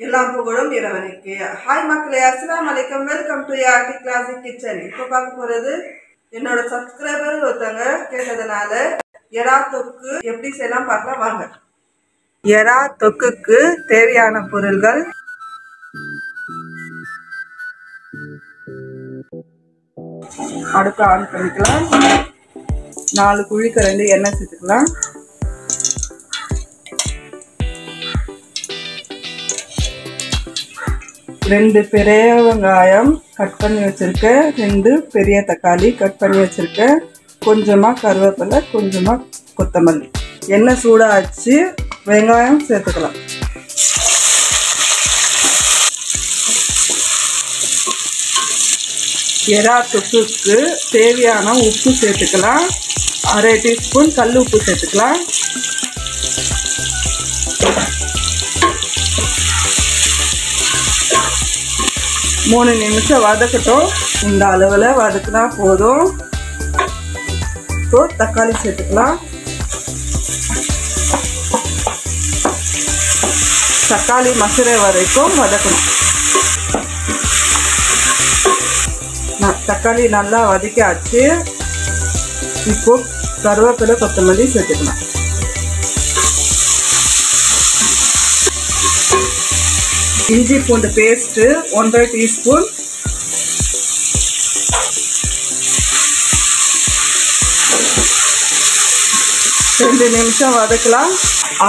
எல்லாம் புகழும் இறைவனுக்கு. ஹாய் மக்களே, அஸ்ஸலாமு அலைக்கும். Welcome to Yardi classic kitchen. இப்போ பார்க்க போகிறது என்னோட சப்ஸ்கிரைபர் ஒருத்தவங்க கேட்டதுனால எறா தொக்கு எப்படி செய்யலாம் பார்க்கலாம் வாங்க. எறா தொக்குக்கு தேவையான பொருள்கள்: அடுப்பை ஆன் பண்ணிக்கலாம். 4 குழிக்கரண்டி எண்ணெய் சேர்த்துக்கலாம். ரெண்டு பெரிய வெங்காயம் கட் பண்ணி வச்சுருக்கேன். 2 பெரிய தக்காளி கட் பண்ணி வச்சுருக்கேன். கொஞ்சமாக கருவேப்பிலை, கொஞ்சமாக கொத்தமல்லி. எண்ணெய் சூடாச்சு, வெங்காயம் சேர்த்துக்கலாம். எறா தொக்குக்கு தேவையான உப்பு சேர்த்துக்கலாம். 1/2 டீஸ்பூன் கல் உப்பு சேர்த்துக்கலாம். மூணு நிமிஷம் வதக்கட்டும். இந்த அளவில் வதக்கினா போதும். இப்போ தக்காளி சேர்த்துக்கலாம். தக்காளி மசுற வரைக்கும் வதக்கணும். தக்காளி நல்லா வதக்கியாச்சு. இப்போ கருவேப்பிலை, கொத்தமல்லி சேர்த்துக்கலாம். இஞ்சி பூண்டு பேஸ்ட்டு 1/2 டீஸ்பூன். ரெண்டு நிமிஷம் வதக்கலாம்.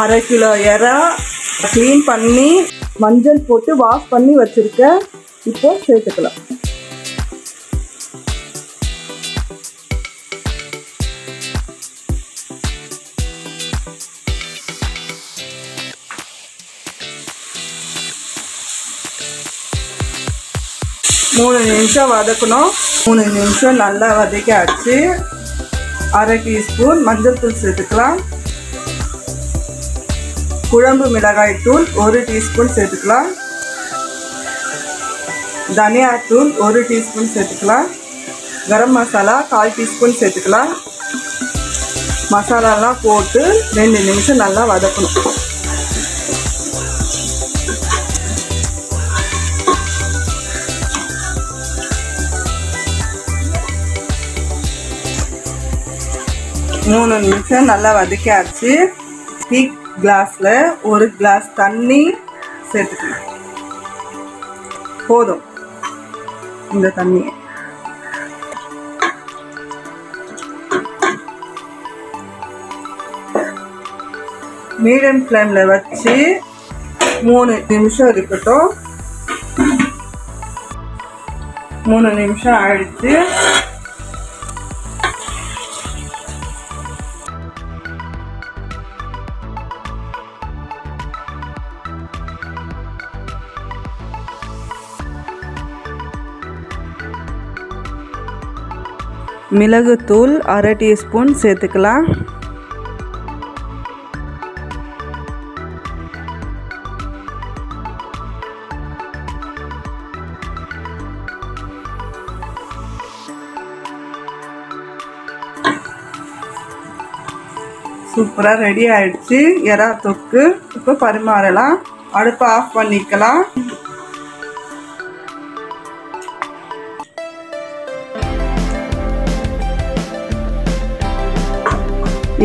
1/2 கிலோ எறா க்ளீன் பண்ணி மஞ்சள் போட்டு வாஷ் பண்ணி வச்சுருக்கேன். இப்போ சேர்த்துக்கலாம். மூணு நிமிஷம் வதக்கணும். 3 நிமிஷம் நல்லா வதக்கியாச்சு. 1/2 டீஸ்பூன் மஞ்சள் தூள் சேர்த்துக்கலாம். குழம்பு மிளகாய் தூள் 1 டீஸ்பூன் சேர்த்துக்கலாம். தனியா தூள் 1 டீஸ்பூன் சேர்த்துக்கலாம். கரம் மசாலா 1/4 டீஸ்பூன் சேர்த்துக்கலாம். மசாலாலாம் போட்டு 2 நிமிஷம் நல்லா வதக்கணும். மூணு நிமிஷம் நல்லா வதக்கியாச்சு. டீ கிளாஸில் 1 கிளாஸ் தண்ணி சேர்த்துக்கலாம். போதும் இந்த தண்ணி. மீடியம் ஃப்ளேமில் வச்சு 3 நிமிஷம் இருக்கட்டும். 3 நிமிஷம் ஆயிடுச்சு. மிளகுத்தூள் 1/2 டீஸ்பூன் சேர்த்துக்கலாம். சூப்பராக ரெடி ஆயிடுச்சு எறா தொக்கு. இப்போ பரிமாறலாம். அடுப்பை ஆஃப் பண்ணிக்கலாம்.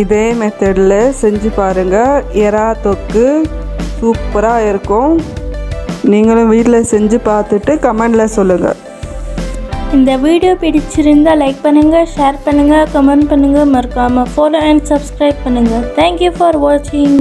இதே மெத்தடில் செஞ்சு பாருங்கள். எறா தொக்கு சூப்பராக இருக்கும். நீங்களும் வீட்டில் செஞ்சு பார்த்துட்டு கமெண்டில் சொல்லுங்கள். இந்த வீடியோ பிடிச்சிருந்தால் லைக் பண்ணுங்கள், ஷேர் பண்ணுங்கள், கமெண்ட் பண்ணுங்கள், மறக்காமல் ஃபாலோ அண்ட் சப்ஸ்கிரைப் பண்ணுங்கள். தேங்க்யூ ஃபார் வாட்சிங்.